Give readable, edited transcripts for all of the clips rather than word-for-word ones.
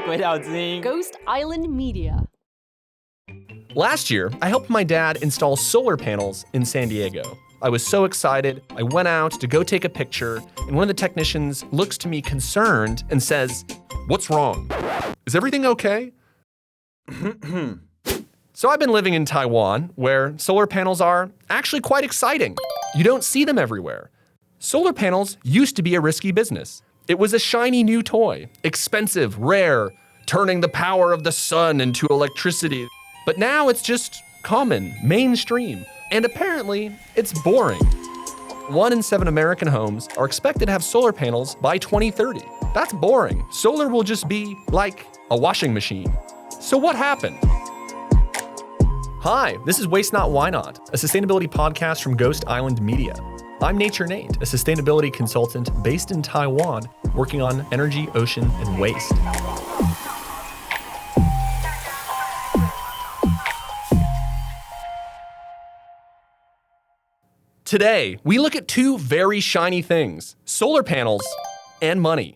鬼岛之音 Ghost Island Media. Last year, I helped my dad install solar panels in San Diego. I was so excited, I went out to go take a picture, and one of the technicians looks to me concerned and says, "What's wrong? Is everything okay?" So I've been living in Taiwan, where solar panels are actually quite exciting. You don't see them everywhere. Solar panels used to be a risky business. It was a shiny new toy, expensive, rare, turning the power of the sun into electricity. But now it's just common, mainstream, and apparently it's boring. 1 in 7 American homes are expected to have solar panels by 2030. That's boring. Solar will just be like a washing machine. So what happened? Hi, this is Waste Not, Why Not, a sustainability podcast from Ghost Island Media. I'm Nature Nate, a sustainability consultant based in Taiwan, working on energy, ocean, and waste. Today, we look at 2 very shiny things, solar panels and money.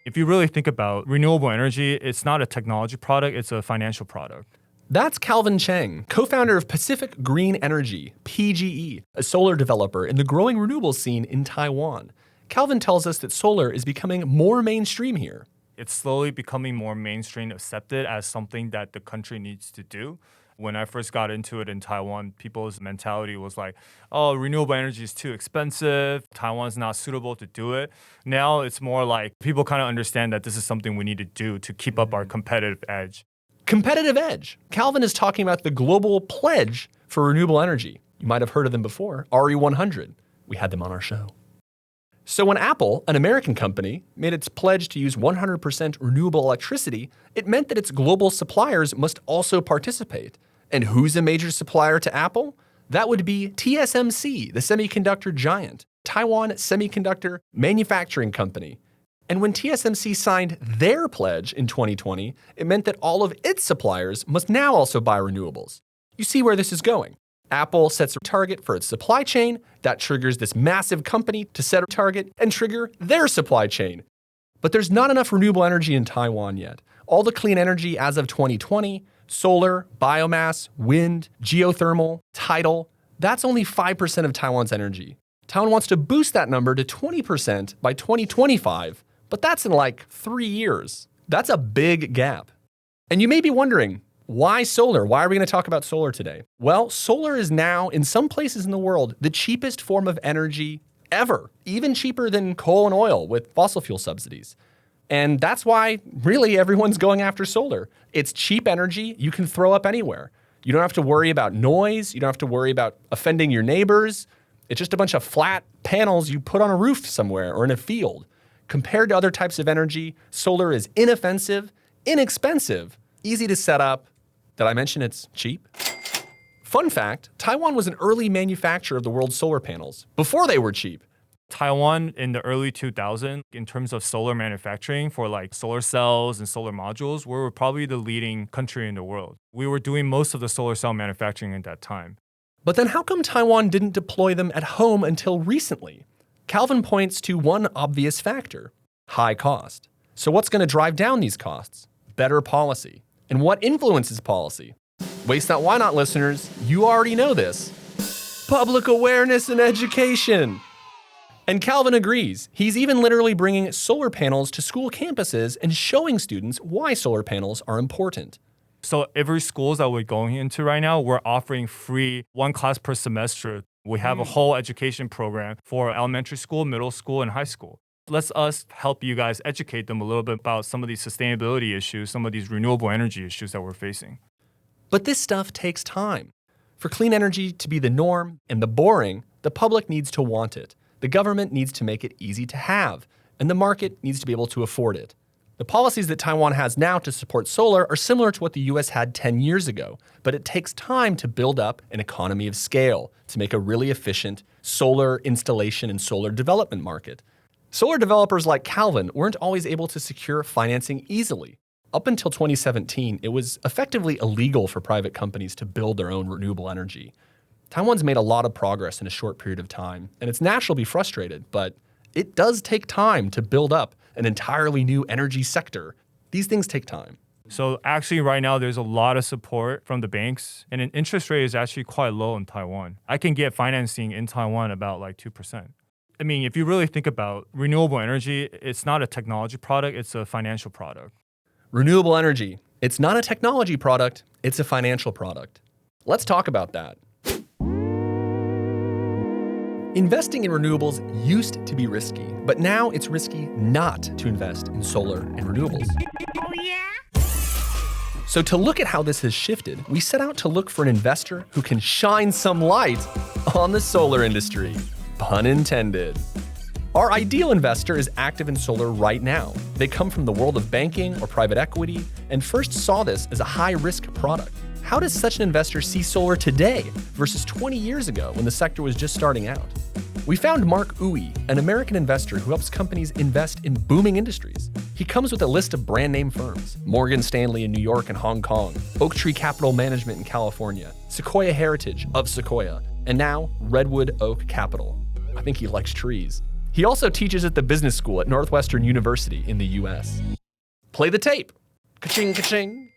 If you really think about renewable energy, it's not a technology product, it's a financial product. That's Calvin Cheng, co-founder of Pacific Green Energy, PGE, a solar developer in the growing renewables scene in Taiwan. Calvin tells us that solar is becoming more mainstream here. It's slowly becoming more mainstream accepted as something that the country needs to do. When I first got into it in Taiwan, people's mentality was like, oh, renewable energy is too expensive. Taiwan's not suitable to do it. Now it's more like people kind of understand that this is something we need to do to keep up our competitive edge. Competitive edge. Calvin is talking about the global pledge for renewable energy. You might have heard of them before, RE100. We had them on our show. So when Apple, an American company, made its pledge to use 100% renewable electricity, it meant that its global suppliers must also participate. And who's a major supplier to Apple? That would be TSMC, the semiconductor giant, Taiwan Semiconductor Manufacturing Company. And when TSMC signed their pledge in 2020, it meant that all of its suppliers must now also buy renewables. You see where this is going. Apple sets a target for its supply chain, that triggers this massive company to set a target and trigger their supply chain. But there's not enough renewable energy in Taiwan yet. All the clean energy as of 2020, solar, biomass, wind, geothermal, tidal, that's only 5% of Taiwan's energy. Taiwan wants to boost that number to 20% by 2025, but that's in like 3 years. That's a big gap. And you may be wondering, why solar? Why are we going to talk about solar today? Well, solar is now, in some places in the world, the cheapest form of energy ever, even cheaper than coal and oil with fossil fuel subsidies. And that's why really everyone's going after solar. It's cheap energy you can throw up anywhere. You don't have to worry about noise. You don't have to worry about offending your neighbors. It's just a bunch of flat panels you put on a roof somewhere or in a field. Compared to other types of energy, solar is inoffensive, inexpensive, easy to set up. Did I mention it's cheap? Fun fact, Taiwan was an early manufacturer of the world's solar panels before they were cheap. Taiwan in the early 2000s, in terms of solar manufacturing for like solar cells and solar modules, we were probably the leading country in the world. We were doing most of the solar cell manufacturing at that time. But then how come Taiwan didn't deploy them at home until recently? Calvin points to one obvious factor, high cost. So what's going to drive down these costs? Better policy. And what influences policy? Waste Not, Why Not listeners, you already know this. Public awareness and education. And Calvin agrees. He's even literally bringing solar panels to school campuses and showing students why solar panels are important. So every schools that we're going into right now, we're offering free 1 class per semester. We have a whole education program for elementary school, middle school, and high school. Let's us help you guys educate them a little bit about some of these sustainability issues, some of these renewable energy issues that we're facing. But this stuff takes time. For clean energy to be the norm and the boring, the public needs to want it. The government needs to make it easy to have, and the market needs to be able to afford it. The policies that Taiwan has now to support solar are similar to what the US had 10 years ago, but it takes time to build up an economy of scale to make a really efficient solar installation and solar development market. Solar developers like Calvin weren't always able to secure financing easily. Up until 2017, it was effectively illegal for private companies to build their own renewable energy. Taiwan's made a lot of progress in a short period of time, and it's natural to be frustrated, but it does take time to build up an entirely new energy sector. These things take time. So actually right now there's a lot of support from the banks and an interest rate is actually quite low in Taiwan. I can get financing in Taiwan about like 2%. I mean, if you really think about renewable energy, it's not a technology product, it's a financial product. Renewable energy. It's not a technology product, it's a financial product. Let's talk about that. Investing in renewables used to be risky, but now it's risky not to invest in solar and renewables. So to look at how this has shifted, we set out to look for an investor who can shine some light on the solar industry. Pun intended. Our ideal investor is active in solar right now. They come from the world of banking or private equity and first saw this as a high-risk product. How does such an investor see solar today versus 20 years ago when the sector was just starting out? We found Mark Oei, an American investor who helps companies invest in booming industries. He comes with a list of brand name firms: Morgan Stanley in New York and Hong Kong, Oaktree Capital Management in California, Sequoia Heritage of Sequoia, and now Redwood Oak Capital. I think he likes trees. He also teaches at the business school at Northwestern University in the US. Play the tape. Ka-ching, ka-ching.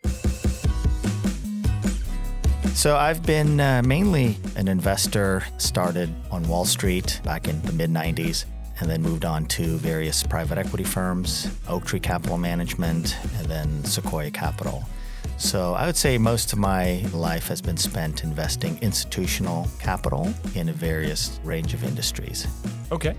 So I've been mainly an investor, started on Wall Street back in the mid-90s, and then moved on to various private equity firms, Oaktree Capital Management, and then Sequoia Capital. So I would say most of my life has been spent investing institutional capital in a various range of industries. Okay.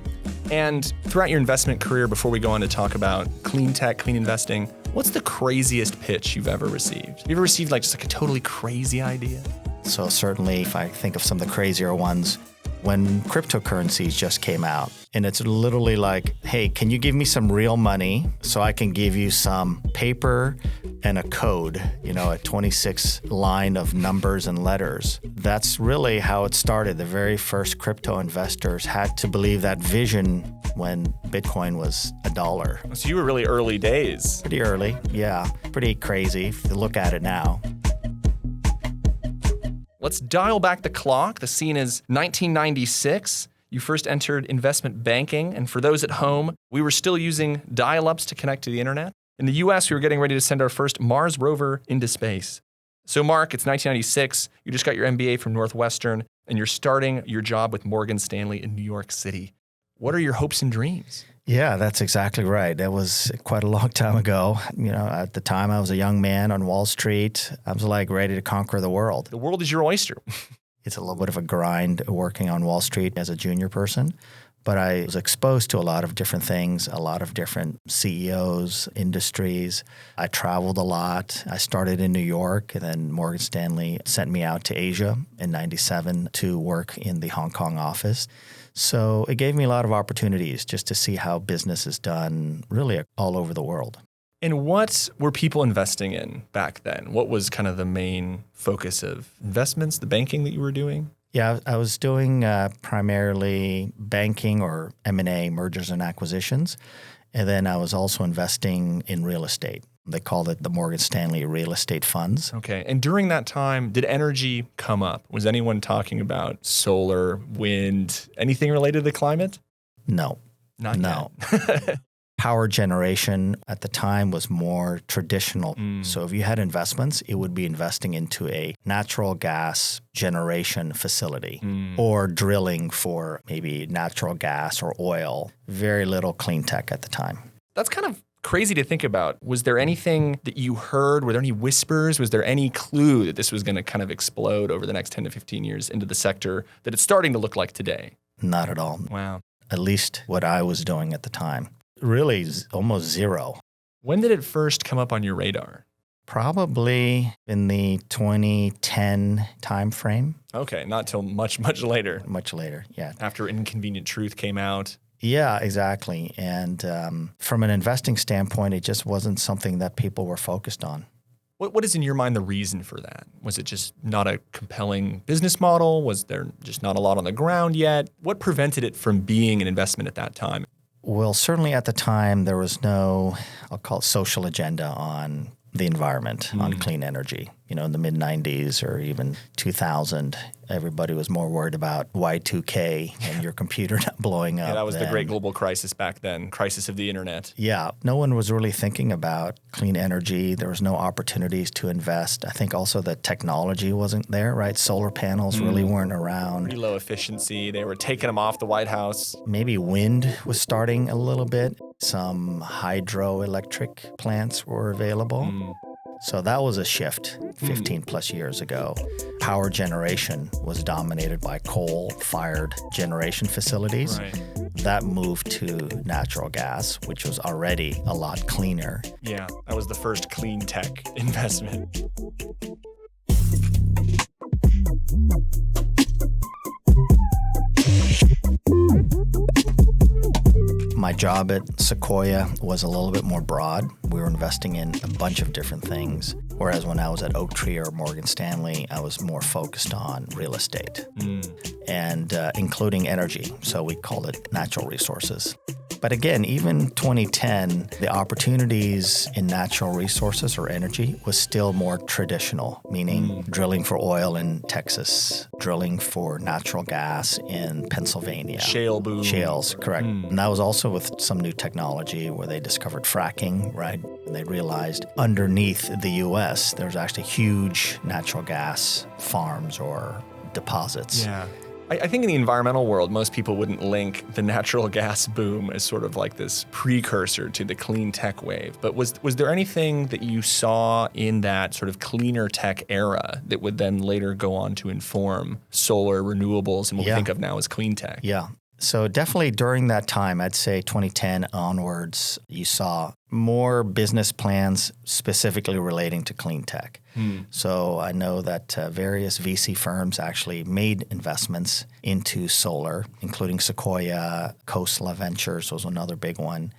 And throughout your investment career, before we go on to talk about clean tech, clean investing, what's the craziest pitch you've ever received? Have you ever received just a totally crazy idea? So certainly if I think of some of the crazier ones, when cryptocurrencies just came out, and it's literally like, hey, can you give me some real money so I can give you some paper and a code, a 26 line of numbers and letters. That's really how it started. The very first crypto investors had to believe that vision when Bitcoin was $1. So you were really early days. Pretty early, yeah. Pretty crazy if you look at it now. Let's dial back the clock. The scene is 1996. You first entered investment banking, and for those at home, we were still using dial-ups to connect to the internet. In the US, we were getting ready to send our first Mars rover into space. So Mark, it's 1996. You just got your MBA from Northwestern, and you're starting your job with Morgan Stanley in New York City. What are your hopes and dreams? Yeah, that's exactly right. That was quite a long time ago. At the time I was a young man on Wall Street. I was ready to conquer the world. The world is your oyster. It's a little bit of a grind working on Wall Street as a junior person, but I was exposed to a lot of different things, a lot of different CEOs, industries. I traveled a lot. I started in New York, and then Morgan Stanley sent me out to Asia in 97 to work in the Hong Kong office. So it gave me a lot of opportunities just to see how business is done really all over the world. And what were people investing in back then? What was kind of the main focus of investments, the banking that you were doing? Yeah, I was doing primarily banking or M&A, mergers and acquisitions. And then I was also investing in real estate. They called it the Morgan Stanley Real Estate Funds. Okay. And during that time, did energy come up? Was anyone talking about solar, wind, anything related to the climate? No. Not yet. Power generation at the time was more traditional. So if you had investments, it would be investing into a natural gas generation facility or drilling for maybe natural gas or oil. Very little clean tech at the time. That's kind of crazy to think about. Was there anything that you heard? Were there any whispers? Was there any clue that this was going to kind of explode over the next 10 to 15 years into the sector that it's starting to look like today? Not at all. Wow. At least what I was doing at the time. Really almost zero. When did it first come up on your radar? Probably in the 2010 timeframe. Okay, not till much, much later. Much later, yeah. After Inconvenient Truth came out. Yeah, exactly. And from an investing standpoint, it just wasn't something that people were focused on. What is in your mind the reason for that? Was it just not a compelling business model? Was there just not a lot on the ground yet? What prevented it from being an investment at that time? Well, certainly at the time, there was no, I'll call it social agenda on the environment, on clean energy. In the mid-90s or even 2000, Everybody was more worried about Y2K and your computer not blowing up. Yeah, that was the than- great global crisis back then, crisis of the internet. Yeah, no one was really thinking about clean energy. There was no opportunities to invest. I think also the technology wasn't there, right? Solar panels really weren't around. Pretty low efficiency. They were taking them off the White House. Maybe wind was starting a little bit. Some hydroelectric plants were available. So that was a shift 15 plus years ago. Power generation was dominated by coal-fired generation facilities. Right. That moved to natural gas, which was already a lot cleaner. Yeah, that was the first clean tech investment. My job at Sequoia was a little bit more broad. We were investing in a bunch of different things. Whereas when I was at Oaktree or Morgan Stanley, I was more focused on real estate and including energy. So we called it natural resources. But again, even 2010, the opportunities in natural resources or energy was still more traditional, meaning drilling for oil in Texas, drilling for natural gas in Pennsylvania. Shale boom. Shales, correct. And that was also with some new technology where they discovered fracking, right? And they realized underneath the U.S., there's actually huge natural gas farms or deposits. Yeah. I think in the environmental world, most people wouldn't link the natural gas boom as sort of like this precursor to the clean tech wave. But was there anything that you saw in that sort of cleaner tech era that would then later go on to inform solar, renewables, and what we think of now as clean tech? Yeah. So definitely during that time, I'd say 2010 onwards, you saw more business plans specifically relating to clean tech. So I know that various VC firms actually made investments into solar, including Sequoia, Coastal Ventures was another big one.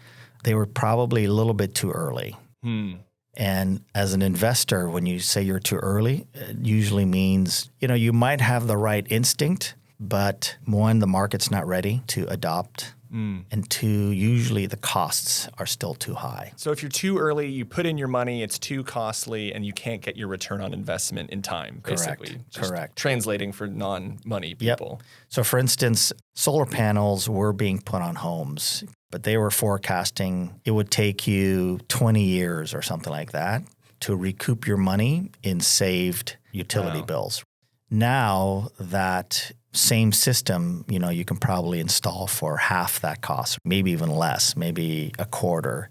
They were probably a little bit too early. And as an investor, when you say you're too early, it usually means, you might have the right instinct, but one, the market's not ready to adopt. And two, usually the costs are still too high. So if you're too early, you put in your money, it's too costly, and you can't get your return on investment in time, basically. Correct. Translating for non-money people. So for instance, solar panels were being put on homes, but they were forecasting it would take you 20 years or something like that to recoup your money in saved utility bills. Now that same system, you can probably install for half that cost, maybe even less, maybe a quarter.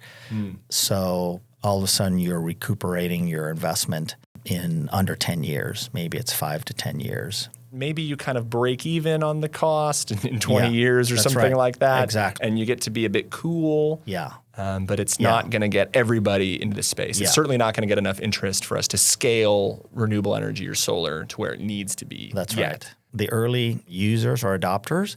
So all of a sudden you're recuperating your investment in under 10 years. Maybe it's 5 to 10 years. Maybe you kind of break even on the cost in 20 years or something like that. Exactly. And you get to be a bit cool. Yeah. But it's not going to get everybody into the space. It's certainly not going to get enough interest for us to scale renewable energy or solar to where it needs to be. That's right. The early users or adopters,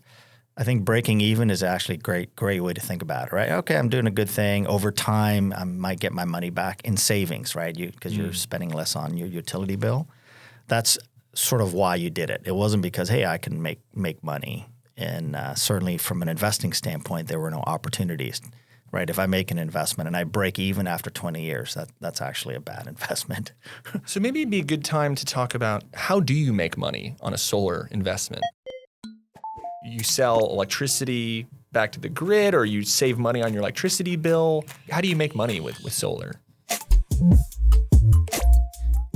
I think breaking even is actually a great way to think about it, right? Okay, I'm doing a good thing. Over time, I might get my money back in savings, right? Because you're spending less on your utility bill. That's sort of why you did it. It wasn't because, hey, I can make money. And certainly from an investing standpoint, there were no opportunities. Right, if I make an investment and I break even after 20 years, that's actually a bad investment. So maybe it'd be a good time to talk about how do you make money on a solar investment? You sell electricity back to the grid, or you save money on your electricity bill. How do you make money with solar?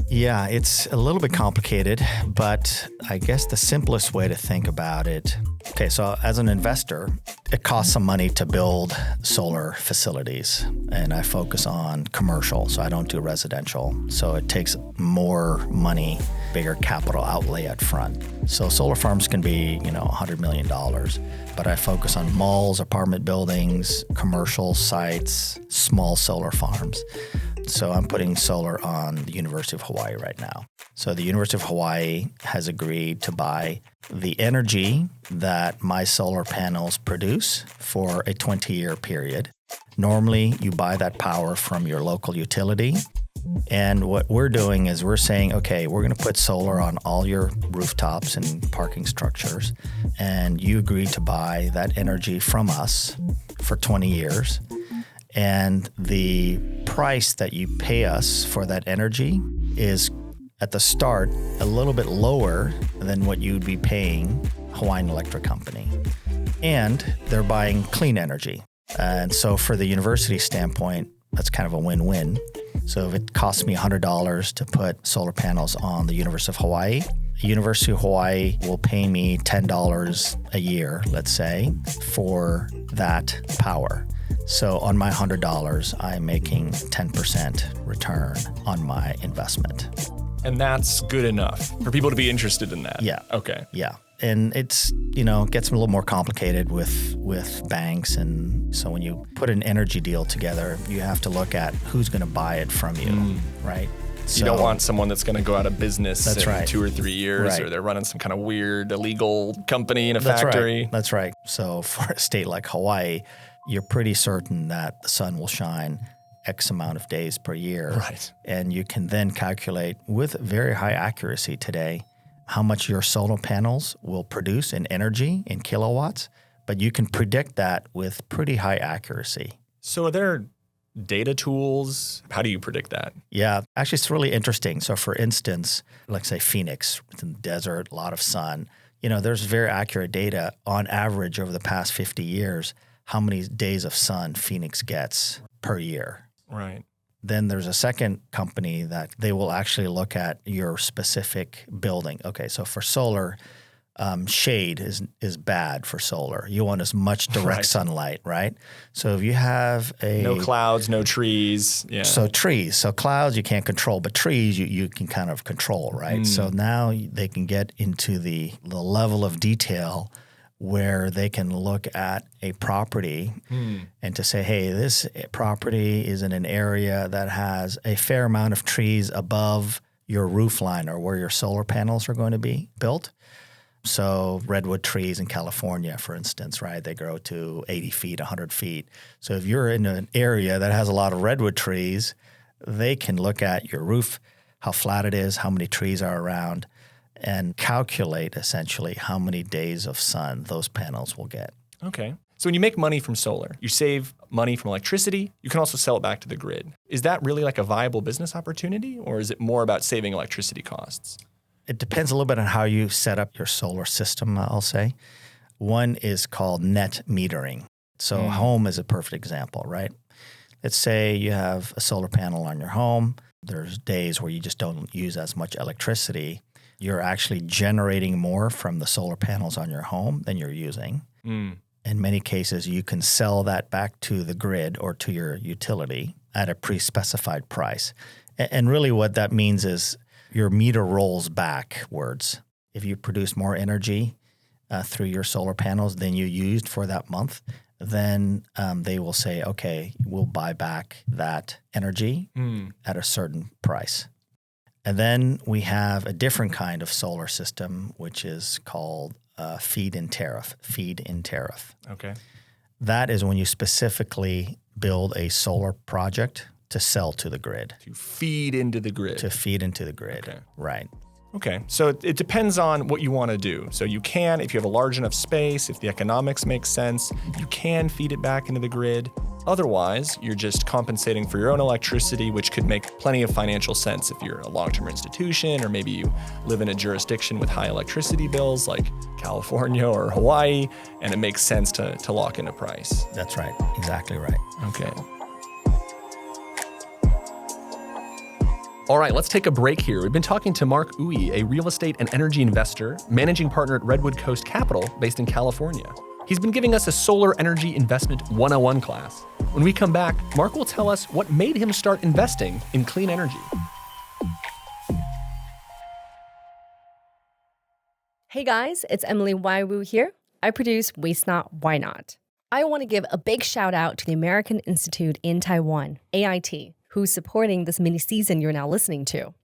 Yeah, it's a little bit complicated, but I guess the simplest way to think about it, okay, so as an investor, it costs some money to build solar facilities, and I focus on commercial, so I don't do residential. So it takes more money, bigger capital outlay up front. So solar farms can be, $100 million, but I focus on malls, apartment buildings, commercial sites, small solar farms. So I'm putting solar on the University of Hawaii right now. So the University of Hawaii has agreed to buy the energy that my solar panels produce for a 20-year period. Normally, you buy that power from your local utility. And what we're doing is we're saying, okay, we're going to put solar on all your rooftops and parking structures, and you agree to buy that energy from us for 20 years. And the price that you pay us for that energy is at the start a little bit lower than what you'd be paying Hawaiian Electric Company. And they're buying clean energy. And so for the university standpoint, that's kind of a win-win. So if it costs me $100 to put solar panels on the University of Hawaii, the University of Hawaii will pay me $10 a year, let's say, for that power. So on my $100, I'm making 10% return on my investment. And that's good enough for people to be interested in that? Yeah. Okay. Yeah. And it's, gets a little more complicated with banks. And so when you put an energy deal together, you have to look at who's going to buy it from you, right? You don't want someone that's going to go out of business in right. 2 or 3 years, Right. or they're running some kind of weird illegal company in a That's factory. Right. That's right. So for a state like Hawaii, you're pretty certain that the sun will shine X amount of days per year. Right. And you can then calculate with very high accuracy today how much your solar panels will produce in energy in kilowatts, but you can predict that with pretty high accuracy. So are there data tools? How do you predict that? Yeah, actually, it's really interesting. So for instance, like say Phoenix, it's in the desert, a lot of sun. There's very accurate data on average over the past 50 years, how many days of sun Phoenix gets per year. Right. Then there's a second company that they will actually look at your specific building. Okay, so for solar, shade is bad for solar. You want as much direct sunlight, right? So if you have no clouds, no trees. Yeah. So trees. So clouds you can't control, but trees you can kind of control, right? So now they can get into the level of detail where they can look at a property and to say, hey, this property is in an area that has a fair amount of trees above your roof line or where your solar panels are going to be built. So redwood trees in California, for instance, right, they grow to 80 feet, 100 feet. So if you're in an area that has a lot of redwood trees, they can look at your roof, how flat it is, how many trees are around, and calculate essentially how many days of sun those panels will get. Okay. So when you make money from solar, you save money from electricity. You can also sell it back to the grid. Is that really like a viable business opportunity, or is it more about saving electricity costs? It depends a little bit on how you set up your solar system, I'll say. One is called net metering. So home is a perfect example, right? Let's say you have a solar panel on your home. There's days where you just don't use as much electricity. You're actually generating more from the solar panels on your home than you're using. In many cases, you can sell that back to the grid or to your utility at a pre-specified price. And really what that means is your meter rolls backwards. If you produce more energy through your solar panels than you used for that month, then they will say, okay, we'll buy back that energy at a certain price. And then we have a different kind of solar system, which is called feed-in tariff. Feed-in tariff. Okay. That is when you specifically build a solar project to sell to the grid. To feed into the grid. To feed into the grid, Okay. right. Okay, so it depends on what you want to do. So you can, if you have a large enough space, if the economics make sense, you can feed it back into the grid. Otherwise, you're just compensating for your own electricity, which could make plenty of financial sense if you're a long-term institution, or maybe you live in a jurisdiction with high electricity bills like California or Hawaii, and it makes sense to lock in a price. That's right. Exactly right. Okay. All right, let's take a break here. We've been talking to Mark Oei, a real estate and energy investor, managing partner at Redwood Coast Capital, based in California. He's been giving us a solar energy investment 101 class. When we come back, Mark will tell us what made him start investing in clean energy. Hey guys, it's Emily Waiwu here. I produce Waste Not, Why Not. I want to give a big shout out to the American Institute in Taiwan, AIT, who's supporting this mini-season you're now listening to.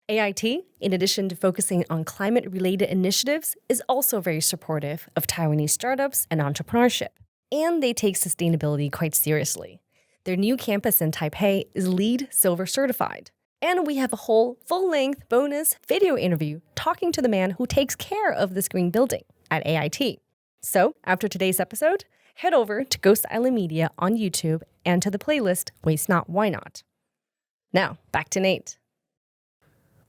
AIT, in addition to focusing on climate-related initiatives, is also very supportive of Taiwanese startups and entrepreneurship. And they take sustainability quite seriously. Their new campus in Taipei is LEED Silver certified. And we have a whole full-length bonus video interview talking to the man who takes care of this green building at AIT. So, after today's episode, head over to Ghost Island Media on YouTube and to the playlist Waste Not, Why Not. Now, back to Nate.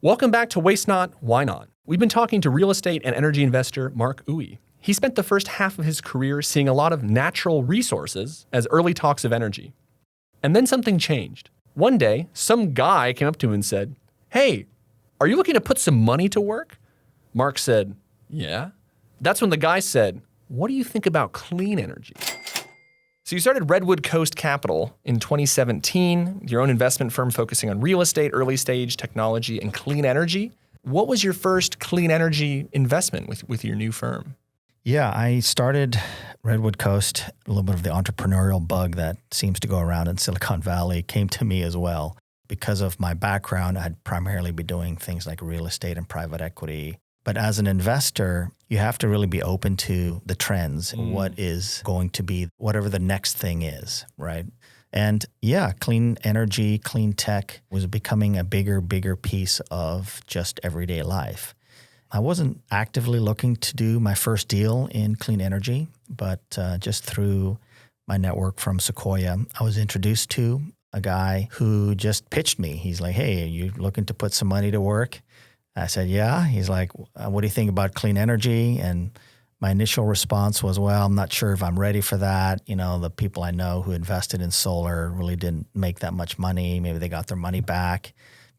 Welcome back to Waste Not, Why Not? We've been talking to real estate and energy investor Mark Oei. He spent the first half of his career seeing a lot of natural resources as early talks of energy. And then something changed. One day, some guy came up to him and said, "Hey, are you looking to put some money to work?" Mark said, "Yeah." That's when the guy said, "What do you think about clean energy?" So you started Redwood Coast Capital in 2017, your own investment firm focusing on real estate, early stage technology, and clean energy. What was your first clean energy investment with your new firm? Yeah, I started Redwood Coast. A little bit of the entrepreneurial bug that seems to go around in Silicon Valley came to me as well. Because of my background, I'd primarily be doing things like real estate and private equity. But as an investor, you have to really be open to the trends, what is going to be, whatever the next thing is, right? And yeah, clean energy, clean tech was becoming a bigger piece of just everyday life. I wasn't actively looking to do my first deal in clean energy, but just through my network from Sequoia, I was introduced to a guy who just pitched me. He's like, "Hey, are you looking to put some money to work?" I said, "Yeah." He's like, "What do you think about clean energy?" And my initial response was, "Well, I'm not sure if I'm ready for that. You know, the people I know who invested in solar really didn't make that much money. Maybe they got their money back,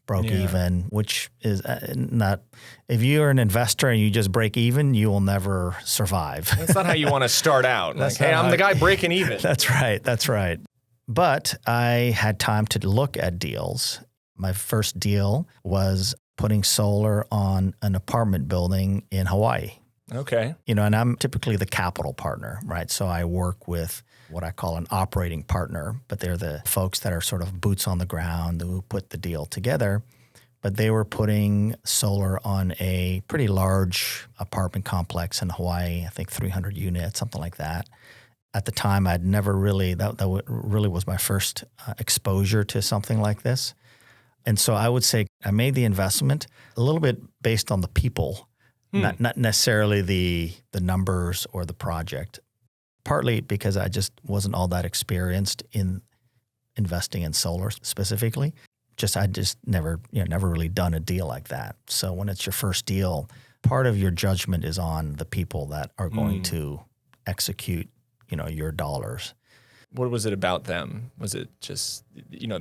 broke even," which is not, if you're an investor and you just break even, you will never survive. That's not how you want to start out. Like, hey, I'm the guy breaking even. That's right. But I had time to look at deals. My first deal was putting solar on an apartment building in Hawaii. Okay. You know, and I'm typically the capital partner, right? So I work with what I call an operating partner, but they're the folks that are sort of boots on the ground who put the deal together. But they were putting solar on a pretty large apartment complex in Hawaii, I think 300 units, something like that. At the time, I'd never really, that really was my first exposure to something like this. And so I would say I made the investment a little bit based on the people, not necessarily the numbers or the project, partly because I just wasn't all that experienced in investing in solar specifically. I just never really done a deal like that. So when it's your first deal, part of your judgment is on the people that are going to execute, your dollars. What was it about them? Was it just,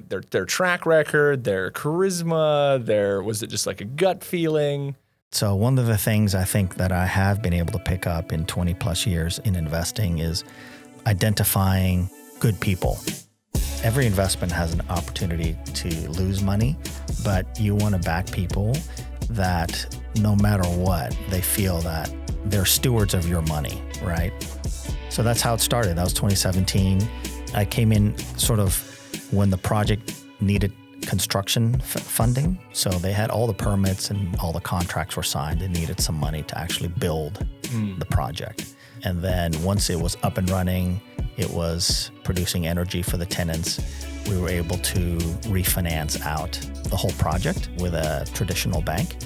their track record, their charisma, was it just like a gut feeling? So one of the things I think that I have been able to pick up in 20 plus years in investing is identifying good people. Every investment has an opportunity to lose money, but you want to back people that no matter what, they feel that they're stewards of your money, right? So that's how it started. That was 2017. I came in sort of when the project needed construction funding. So they had all the permits and all the contracts were signed. They needed some money to actually build the project. And then once it was up and running, it was producing energy for the tenants. We were able to refinance out the whole project with a traditional bank,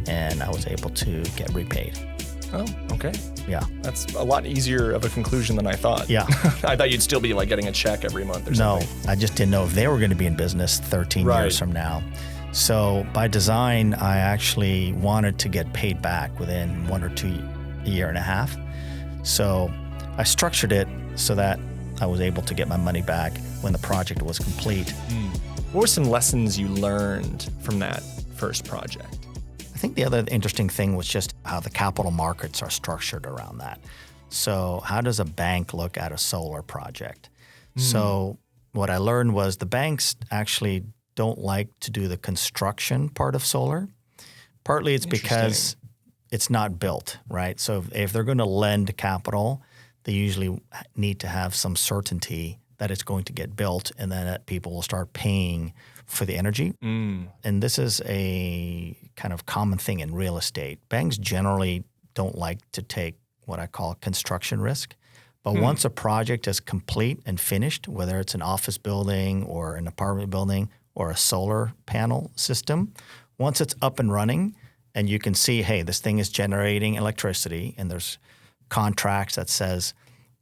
and I was able to get repaid. Oh, okay. Yeah. That's a lot easier of a conclusion than I thought. Yeah. I thought you'd still be like getting a check every month or something. No, I just didn't know if they were going to be in business 13 years from now. So by design, I actually wanted to get paid back within 1 or 2 a year and a half. So I structured it so that I was able to get my money back when the project was complete. What were some lessons you learned from that first project? I think the other interesting thing was just how the capital markets are structured around that. So how does a bank look at a solar project? So what I learned was the banks actually don't like to do the construction part of solar. Partly it's because it's not built, right? So if they're going to lend capital, they usually need to have some certainty that it's going to get built and then that people will start paying for the energy. And this is a kind of common thing in real estate. Banks generally don't like to take what I call construction risk. But once a project is complete and finished, whether it's an office building or an apartment building or a solar panel system, once it's up and running and you can see, hey, this thing is generating electricity and there's contracts that says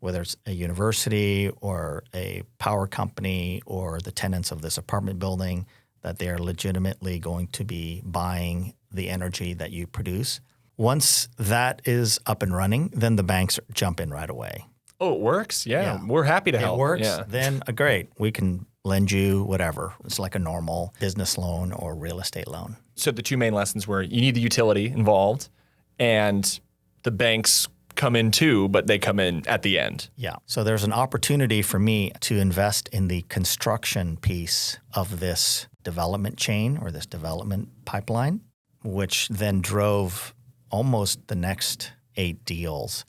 whether it's a university or a power company or the tenants of this apartment building, that they are legitimately going to be buying the energy that you produce. Once that is up and running, then the banks jump in right away. Oh, it works? Yeah. We're happy to help. It works, Yeah. then great. We can lend you whatever. It's like a normal business loan or real estate loan. So the two main lessons were you need the utility involved and the banks come in too, but they come in at the end. Yeah. So there's an opportunity for me to invest in the construction piece of this development chain or this development pipeline, which then drove almost the next 8 deals.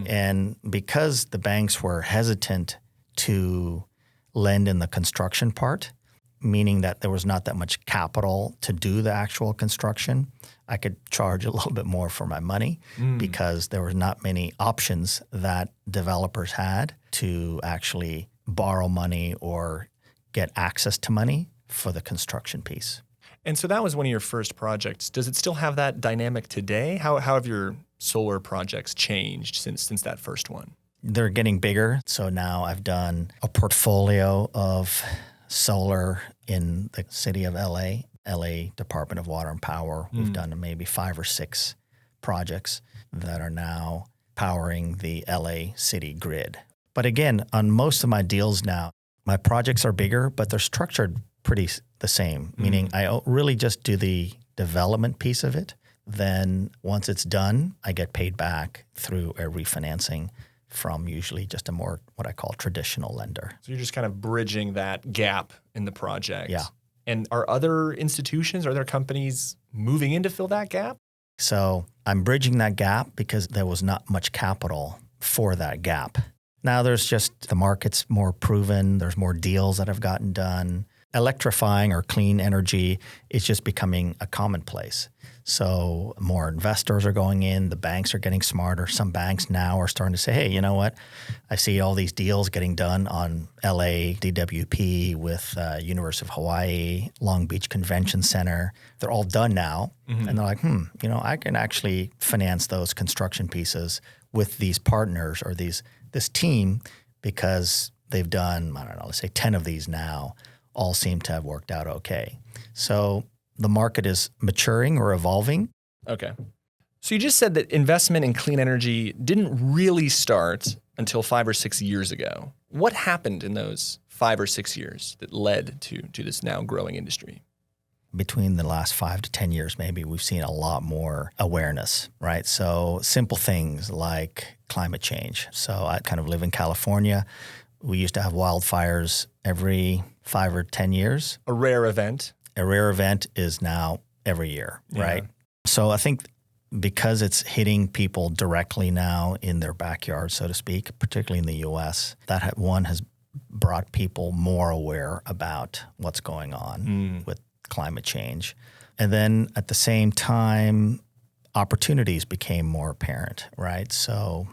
And because the banks were hesitant to lend in the construction part, meaning that there was not that much capital to do the actual construction, I could charge a little bit more for my money because there were not many options that developers had to actually borrow money or get access to money for the construction piece. And so that was one of your first projects. Does it still have that dynamic today? How have your solar projects changed since that first one? They're getting bigger. So now I've done a portfolio of solar in the city of LA Department of Water and Power. We've done maybe 5 or 6 projects that are now powering the LA city grid. But again, on most of my deals now, my projects are bigger, but they're structured pretty the same, meaning I really just do the development piece of it. Then once it's done, I get paid back through a refinancing from usually just a more what I call traditional lender. So you're just kind of bridging that gap in the project. Yeah. And are other institutions, are there companies moving in to fill that gap? So I'm bridging that gap because there was not much capital for that gap. Now there's just the market's more proven. There's more deals that have gotten done. Electrifying or clean energy is just becoming a commonplace. So more investors are going in. The banks are getting smarter. Some banks now are starting to say, hey, you know what? I see all these deals getting done on LA, DWP with University of Hawaii, Long Beach Convention Center. They're all done now. And they're like, I can actually finance those construction pieces with these partners or this team because they've done, let's say 10 of these now. All seem to have worked out okay. So the market is maturing or evolving. Okay. So you just said that investment in clean energy didn't really start until 5 or 6 years ago. What happened in those 5 or 6 years that led to this now growing industry? Between the last 5 to 10 years, maybe we've seen a lot more awareness, right? So simple things like climate change. So I kind of live in California. We used to have wildfires every 5 or 10 years. A rare event. A rare event is now every year, right? So I think because it's hitting people directly now in their backyard, so to speak, particularly in the U.S., that has brought people more aware about what's going on with climate change. And then at the same time, opportunities became more apparent, right? So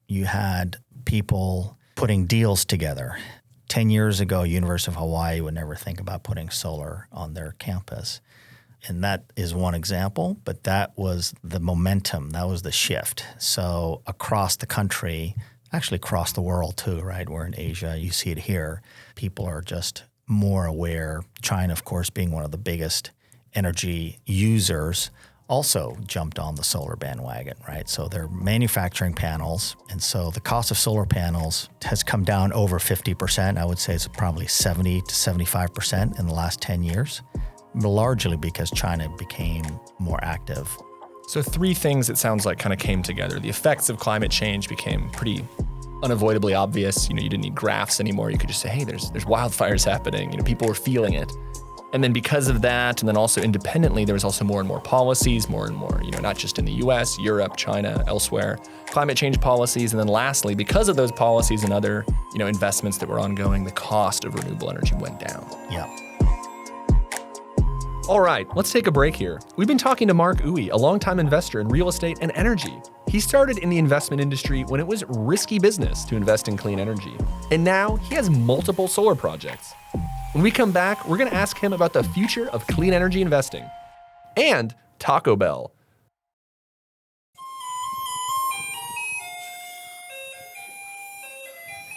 you had people putting deals together. 10 years ago, University of Hawaii would never think about putting solar on their campus. And that is one example, but that was the momentum. That was the shift. So across the country, actually across the world too, right? We're in Asia. You see it here. People are just more aware. China, of course, being one of the biggest energy users, also jumped on the solar bandwagon, right? So they're manufacturing panels. And so the cost of solar panels has come down over 50%. I would say it's probably 70 to 75% in the last 10 years, largely because China became more active. So 3 things it sounds like kind of came together. The effects of climate change became pretty unavoidably obvious. You didn't need graphs anymore. You could just say, hey, there's wildfires happening. People were feeling it. And then because of that, and then also independently, there was also more and more policies, more and more, not just in the US, Europe, China, elsewhere, climate change policies. And then lastly, because of those policies and other, investments that were ongoing, the cost of renewable energy went down. Yeah. All right, let's take a break here. We've been talking to Mark Oei, a longtime investor in real estate and energy. He started in the investment industry when it was risky business to invest in clean energy. And now he has multiple solar projects. When we come back, we're going to ask him about the future of clean energy investing and Taco Bell.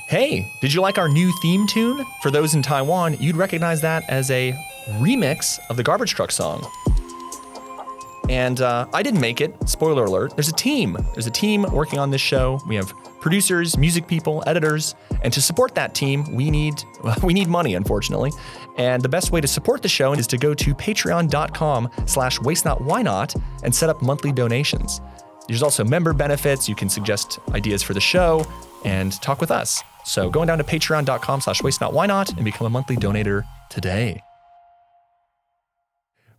Hey, did you like our new theme tune? For those in Taiwan, you'd recognize that as a remix of the Garbage Truck song. And I didn't make it. Spoiler alert. There's a team. There's a team working on this show. We have producers, music people, editors. And to support that team, we need money, unfortunately. And the best way to support the show is to go to patreon.com/wastenotwhynot and set up monthly donations. There's also member benefits. You can suggest ideas for the show and talk with us. So going down to patreon.com/wastenotwhynot and become a monthly donator today.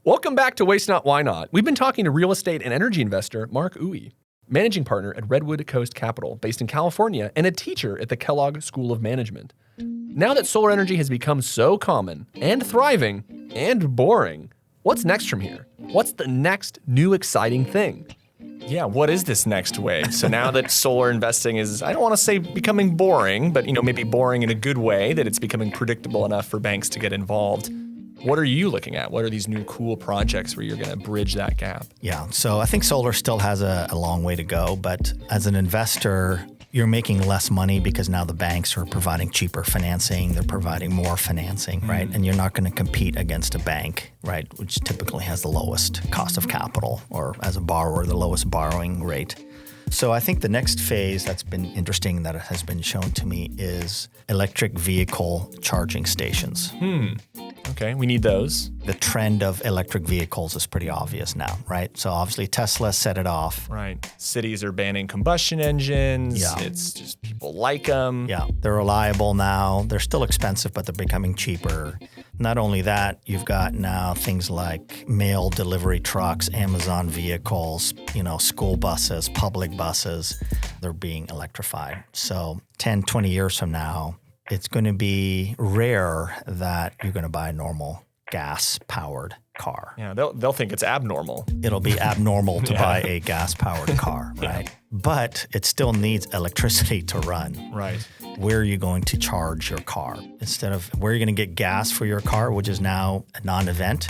Welcome back to Waste Not, Why Not. We've been talking to real estate and energy investor Mark Oei, managing partner at Redwood Coast Capital, based in California, and a teacher at the Kellogg School of Management. Now that solar energy has become so common and thriving and boring, what's next from here? What's the next new exciting thing? Yeah, what is this next wave? So now that solar investing is, I don't want to say becoming boring, but maybe boring in a good way, that it's becoming predictable enough for banks to get involved. What are you looking at? What are these new cool projects where you're going to bridge that gap? Yeah, so I think solar still has a long way to go, but as an investor, you're making less money because now the banks are providing cheaper financing, they're providing more financing, right? And you're not going to compete against a bank, right, which typically has the lowest cost of capital, or as a borrower, the lowest borrowing rate. So I think the next phase that's been interesting that has been shown to me is electric vehicle charging stations. Okay, we need those. The trend of electric vehicles is pretty obvious now, right? So obviously Tesla set it off. Right. Cities are banning combustion engines. Yeah. It's just people like them. Yeah, they're reliable now. They're still expensive, but they're becoming cheaper. Not only that, you've got now things like mail delivery trucks, Amazon vehicles, school buses, public buses. They're being electrified. So 10, 20 years from now, it's going to be rare that you're going to buy a normal gas-powered car. Yeah, they'll think it's abnormal. It'll be abnormal to buy a gas-powered car, right? But it still needs electricity to run. Right. Where are you going to charge your car? Instead of where are you going to get gas for your car, which is now a non-event,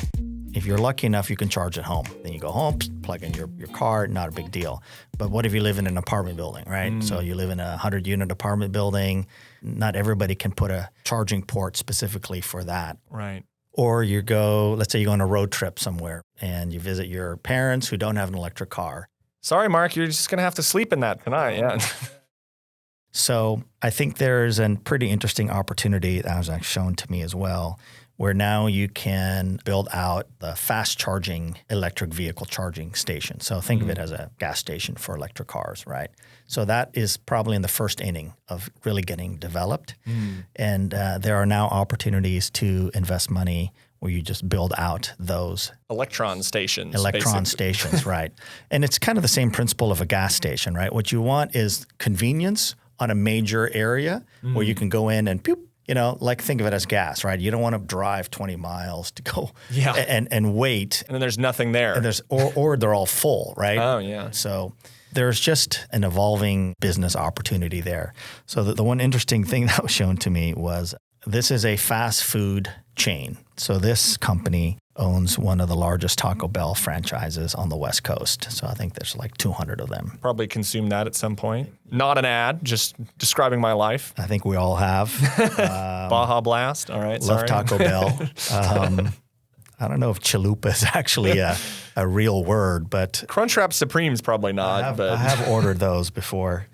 if you're lucky enough, you can charge at home. Then you go home, plug in your car, not a big deal. But what if you live in an apartment building, right? So you live in a 100-unit apartment building. Not everybody can put a charging port specifically for that. Right. Or let's say you go on a road trip somewhere and you visit your parents who don't have an electric car. Sorry, Mark, you're just going to have to sleep in that tonight. Yeah. So I think there's a pretty interesting opportunity that was shown to me as well, where now you can build out the fast charging electric vehicle charging station. So think of it as a gas station for electric cars, right? So that is probably in the first inning of really getting developed. And there are now opportunities to invest money where you just build out those Electron stations. Stations, right. And it's kind of the same principle of a gas station, right? What you want is convenience on a major area where you can go in and think of it as gas, right? You don't want to drive 20 miles to go and wait. And then there's nothing there. And or they're all full, right? Oh, yeah. So there's just an evolving business opportunity there. So the one interesting thing that was shown to me was this is a fast food chain. So this company owns one of the largest Taco Bell franchises on the West Coast. So I think there's like 200 of them. Probably consumed that at some point. Not an ad, just describing my life. I think we all have. Baja Blast. All right, love Taco Bell. I don't know if chalupa is actually a real word, but Crunchwrap Supreme's probably not. I have ordered those before.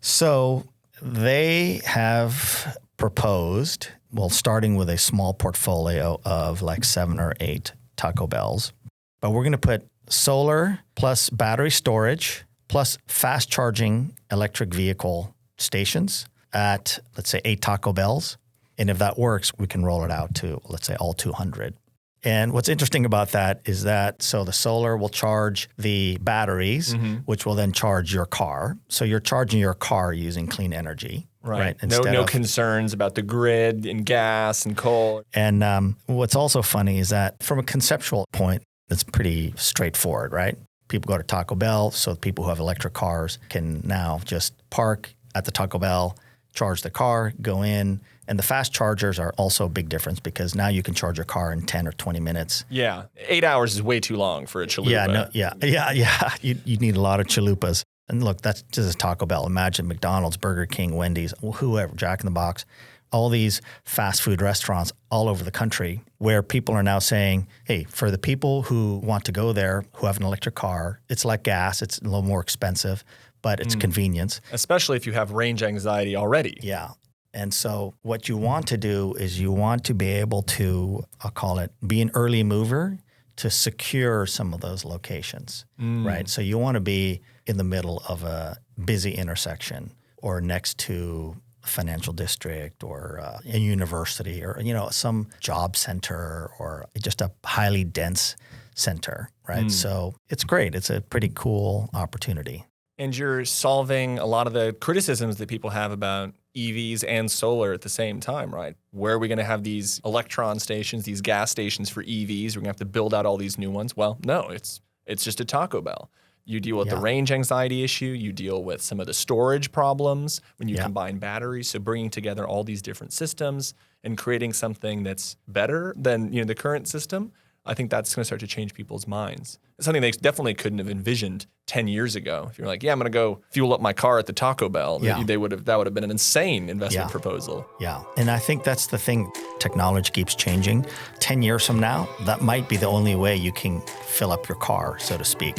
So they have proposed, starting with a small portfolio of like 7 or 8 Taco Bells, but we're going to put solar plus battery storage plus fast charging electric vehicle stations at, let's say, 8 Taco Bells. And if that works, we can roll it out to, let's say, all 200. And what's interesting about that is that, so the solar will charge the batteries, which will then charge your car. So you're charging your car using clean energy. Right. No concerns about the grid and gas and coal. And what's also funny is that from a conceptual point, it's pretty straightforward, right? People go to Taco Bell, so people who have electric cars can now just park at the Taco Bell, charge the car, go in. And the fast chargers are also a big difference because now you can charge your car in 10 or 20 minutes. Yeah. 8 hours is way too long for a chalupa. Yeah. You need a lot of chalupas. And look, that's just Taco Bell. Imagine McDonald's, Burger King, Wendy's, whoever, Jack in the Box. all these fast food restaurants all over the country where people are now saying, hey, for the people who want to go there, who have an electric car, it's like gas, it's a little more expensive, but it's convenience. Especially if you have range anxiety already. Yeah. And so what you want to do is you want to be able to, I'll call it, be an early mover to secure some of those locations, right? So you want to be in the middle of a busy intersection or next to a financial district or a university or, some job center or just a highly dense center, right? So it's great. It's a pretty cool opportunity. And you're solving a lot of the criticisms that people have about EVs and solar at the same time, right? Where are we going to have these electron stations, these gas stations for EVs? We're going to have to build out all these new ones. Well, no, it's just a Taco Bell. You deal with the range anxiety issue. You deal with some of the storage problems when you combine batteries. So bringing together all these different systems and creating something that's better than the current system, I think that's going to start to change people's minds. It's something they definitely couldn't have envisioned 10 years ago. If you're like, I'm going to go fuel up my car at the Taco Bell, that would have been an insane investment proposal. Yeah. And I think that's the thing. Technology keeps changing. 10 years from now, that might be the only way you can fill up your car, so to speak.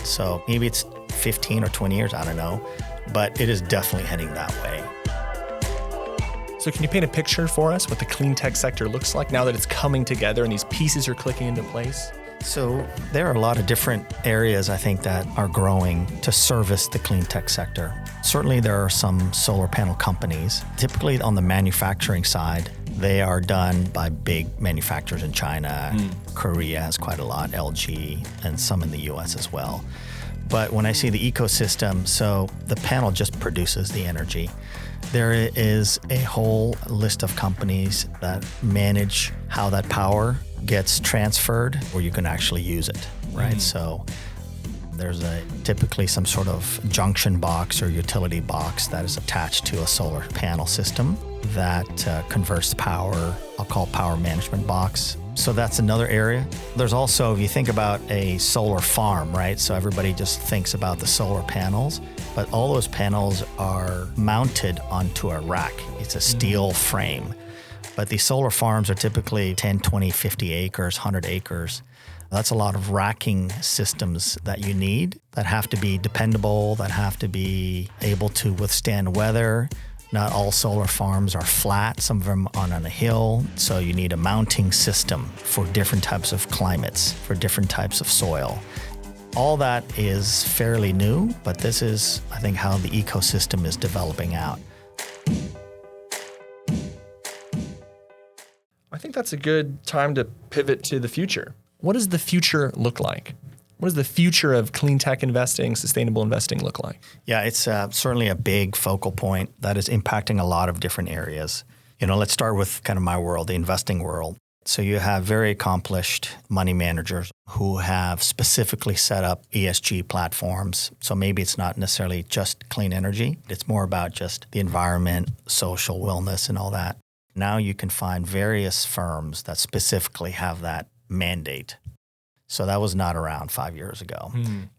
So maybe it's 15 or 20 years, I don't know. But it is definitely heading that way. So can you paint a picture for us what the clean tech sector looks like now that it's coming together and these pieces are clicking into place? So there are a lot of different areas, I think, that are growing to service the clean tech sector. Certainly there are some solar panel companies. Typically on the manufacturing side, they are done by big manufacturers in China. Korea has quite a lot, LG, and some in the US as well. But when I see the ecosystem, so the panel just produces the energy. There is a whole list of companies that manage how that power gets transferred where you can actually use it, right? So there's typically some sort of junction box or utility box that is attached to a solar panel system that converts the power. I'll call it power management box. So that's another area. There's also, if you think about a solar farm, right? So everybody just thinks about the solar panels, but all those panels are mounted onto a rack. It's a steel frame. But these solar farms are typically 10, 20, 50 acres, 100 acres. That's a lot of racking systems that you need that have to be dependable, that have to be able to withstand weather. Not all solar farms are flat. Some of them are on a hill. So you need a mounting system for different types of climates, for different types of soil. All that is fairly new, but this is, I think, how the ecosystem is developing out. I think that's a good time to pivot to the future. What does the future look like? What does the future of clean tech investing, sustainable investing look like? Yeah, it's certainly a big focal point that is impacting a lot of different areas. Let's start with kind of my world, the investing world. So you have very accomplished money managers who have specifically set up ESG platforms. So maybe it's not necessarily just clean energy. It's more about just the environment, social wellness, and all that. Now you can find various firms that specifically have that mandate. So that was not around 5 years ago.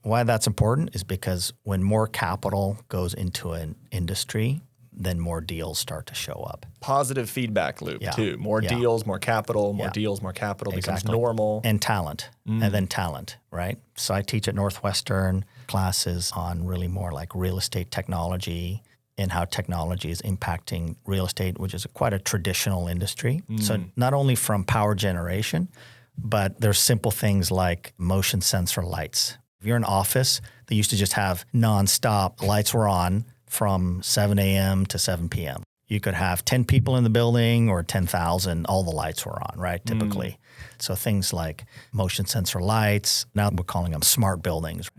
Why that's important is because when more capital goes into an industry, then more deals start to show up. Positive feedback loop too. More deals, more capital, more deals, more capital becomes normal. And talent, and then talent, right? So I teach at Northwestern classes on really more like real estate technology and how technology is impacting real estate, which is quite a traditional industry. So not only from power generation, but there's simple things like motion sensor lights. If you're in an office, they used to just have nonstop lights were on from 7 a.m. to 7 p.m. You could have 10 people in the building or 10,000, all the lights were on, right, typically. So things like motion sensor lights, now we're calling them smart buildings.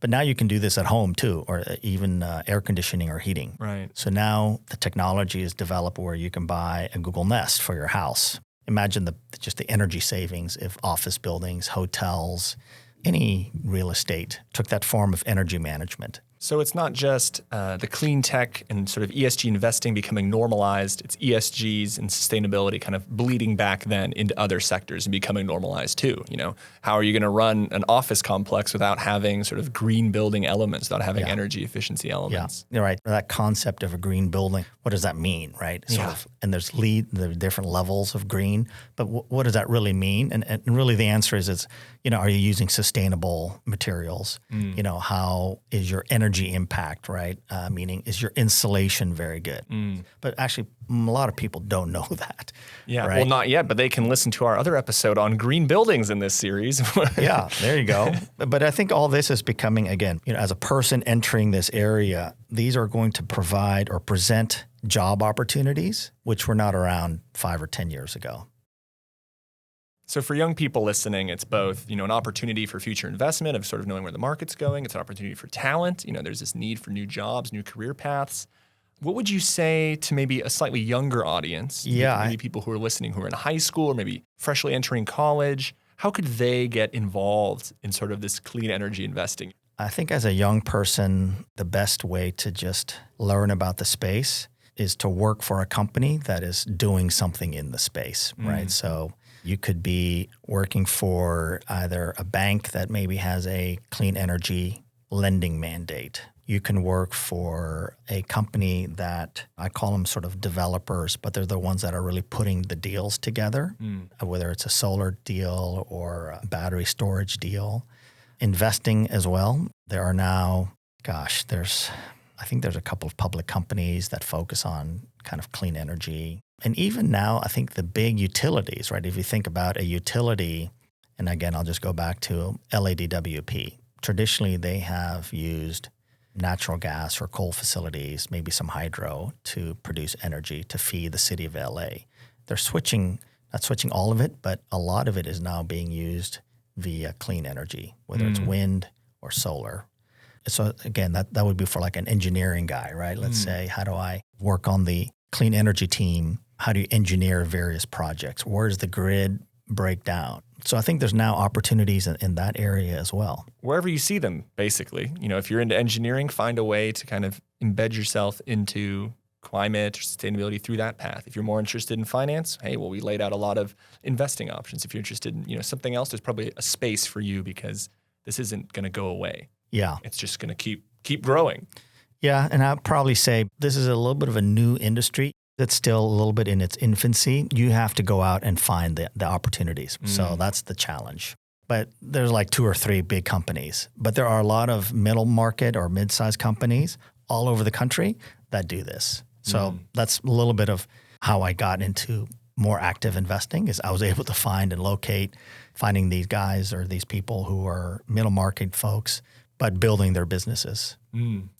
But now you can do this at home too, or even air conditioning or heating. Right. So now the technology is developed where you can buy a Google Nest for your house. Imagine just the energy savings if office buildings, hotels, any real estate took that form of energy management. So it's not just the clean tech and sort of ESG investing becoming normalized. It's ESGs and sustainability kind of bleeding back then into other sectors and becoming normalized too. How are you going to run an office complex without having sort of green building elements, without having energy efficiency elements? Yeah, you're right. That concept of a green building, what does that mean, right? And there's the different levels of green, but what does that really mean? And really the answer is, are you using sustainable materials? How is your energy impact, right? Meaning, is your insulation very good? But actually, a lot of people don't know that. Yeah, right? Well, not yet, but they can listen to our other episode on green buildings in this series. Yeah, there you go. But I think all this is becoming, again, as a person entering this area, these are going to provide or present job opportunities, which were not around 5 or 10 years ago. So for young people listening, it's both, an opportunity for future investment of sort of knowing where the market's going. It's an opportunity for talent. There's this need for new jobs, new career paths. What would you say to maybe a slightly younger audience? Maybe people who are listening who are in high school or maybe freshly entering college. How could they get involved in sort of this clean energy investing? I think as a young person, the best way to just learn about the space is to work for a company that is doing something in the space, right? So you could be working for either a bank that maybe has a clean energy lending mandate. You can work for a company that, I call them sort of developers, but they're the ones that are really putting the deals together, whether it's a solar deal or a battery storage deal. Investing as well. There are now, I think there's a couple of public companies that focus on kind of clean energy. And even now, I think the big utilities, right? If you think about a utility, and again, I'll just go back to LADWP. Traditionally, they have used natural gas or coal facilities, maybe some hydro, to produce energy to feed the city of LA. They're not switching all of it, but a lot of it is now being used via clean energy, whether it's wind or solar. So again, that would be for like an engineering guy, right? Let's say, how do I work on the clean energy team? How do you engineer various projects? Where does the grid break down? So I think there's now opportunities in that area as well. Wherever you see them, basically. If you're into engineering, find a way to kind of embed yourself into climate or sustainability through that path. If you're more interested in finance, we laid out a lot of investing options. If you're interested in something else, there's probably a space for you because this isn't going to go away. Yeah. It's just going to keep growing. Yeah, and I'd probably say this is a little bit of a new industry that's still a little bit in its infancy. You have to go out and find the opportunities. So that's the challenge. But there's like 2 or 3 big companies. But there are a lot of middle market or mid-sized companies all over the country that do this. So that's a little bit of how I got into more active investing, is I was able to find and locate, finding these guys or these people who are middle market folks, but building their businesses.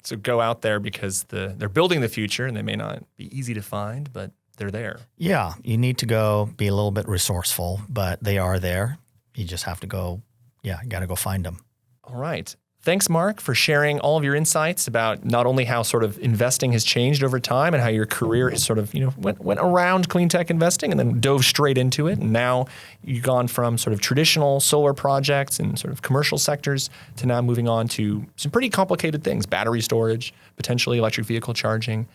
So go out there because they're building the future, and they may not be easy to find, but they're there. Yeah, you need to go be a little bit resourceful, but they are there. You just have to go, you got to go find them. All right. Thanks, Mark, for sharing all of your insights about not only how sort of investing has changed over time and how your career has sort of, went around clean tech investing and then dove straight into it. And now you've gone from sort of traditional solar projects and sort of commercial sectors to now moving on to some pretty complicated things, battery storage, potentially electric vehicle charging.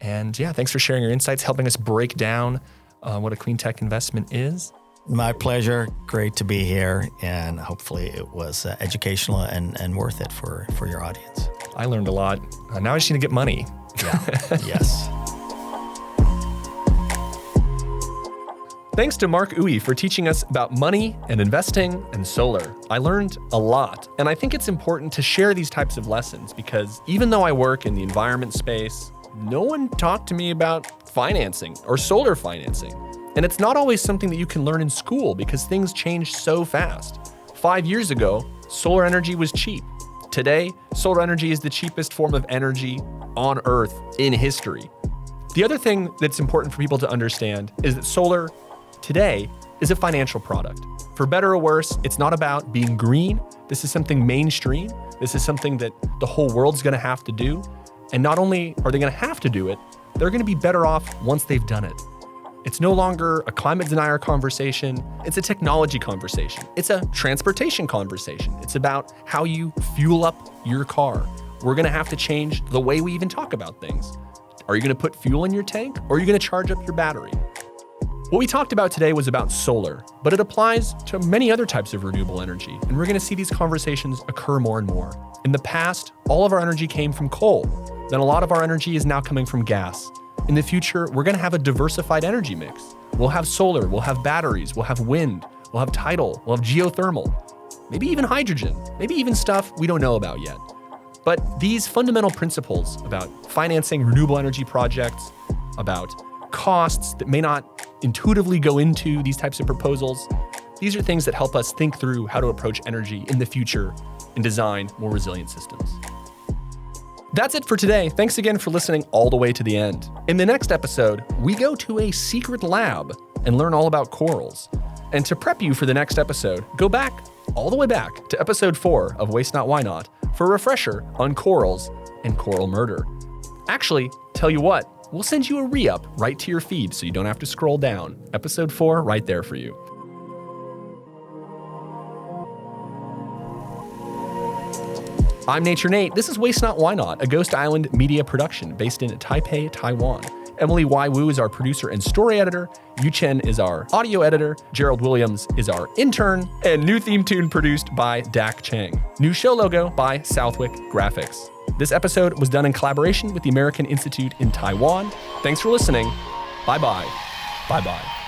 And thanks for sharing your insights, helping us break down what a clean tech investment is. My pleasure. Great to be here. And hopefully it was educational and worth it for your audience. I learned a lot. Now I just need to get money. Yeah. Yes. Thanks to Mark Oei for teaching us about money and investing and solar. I learned a lot. And I think it's important to share these types of lessons because even though I work in the environment space, no one talked to me about financing or solar financing. And it's not always something that you can learn in school because things change so fast. 5 years ago, solar energy was cheap. Today, solar energy is the cheapest form of energy on Earth in history. The other thing that's important for people to understand is that solar today is a financial product. For better or worse, it's not about being green. This is something mainstream. This is something that the whole world's going to have to do. And not only are they going to have to do it, they're going to be better off once they've done it. It's no longer a climate denier conversation. It's a technology conversation. It's a transportation conversation. It's about how you fuel up your car, we're going to have to change the way we even talk about things. Are you going to put fuel in your tank, or are you going to charge up your battery? What we talked about today was about solar, but it applies to many other types of renewable energy, and we're going to see these conversations occur more and more. In the past, all of our energy came from coal. Then a lot of our energy is now coming from gas. In the future, we're going to have a diversified energy mix. We'll have solar, we'll have batteries, we'll have wind, we'll have tidal, we'll have geothermal, maybe even hydrogen, maybe even stuff we don't know about yet. But these fundamental principles about financing renewable energy projects, about costs that may not intuitively go into these types of proposals, these are things that help us think through how to approach energy in the future and design more resilient systems. That's it for today. Thanks again for listening all the way to the end. In the next episode, we go to a secret lab and learn all about corals. And to prep you for the next episode, go back, all the way back to episode 4 of Waste Not, Why Not for a refresher on corals and coral murder. Actually, tell you what, we'll send you a re-up right to your feed so you don't have to scroll down. Episode 4 right there for you. I'm Nature Nate. This is Waste Not, Why Not, a Ghost Island media production based in Taipei, Taiwan. Emily Y. Wu is our producer and story editor. Yu Chen is our audio editor. Gerald Williams is our intern. And new theme tune produced by Dak Cheng. New show logo by Southwick Graphics. This episode was done in collaboration with the American Institute in Taiwan. Thanks for listening. Bye-bye. Bye-bye.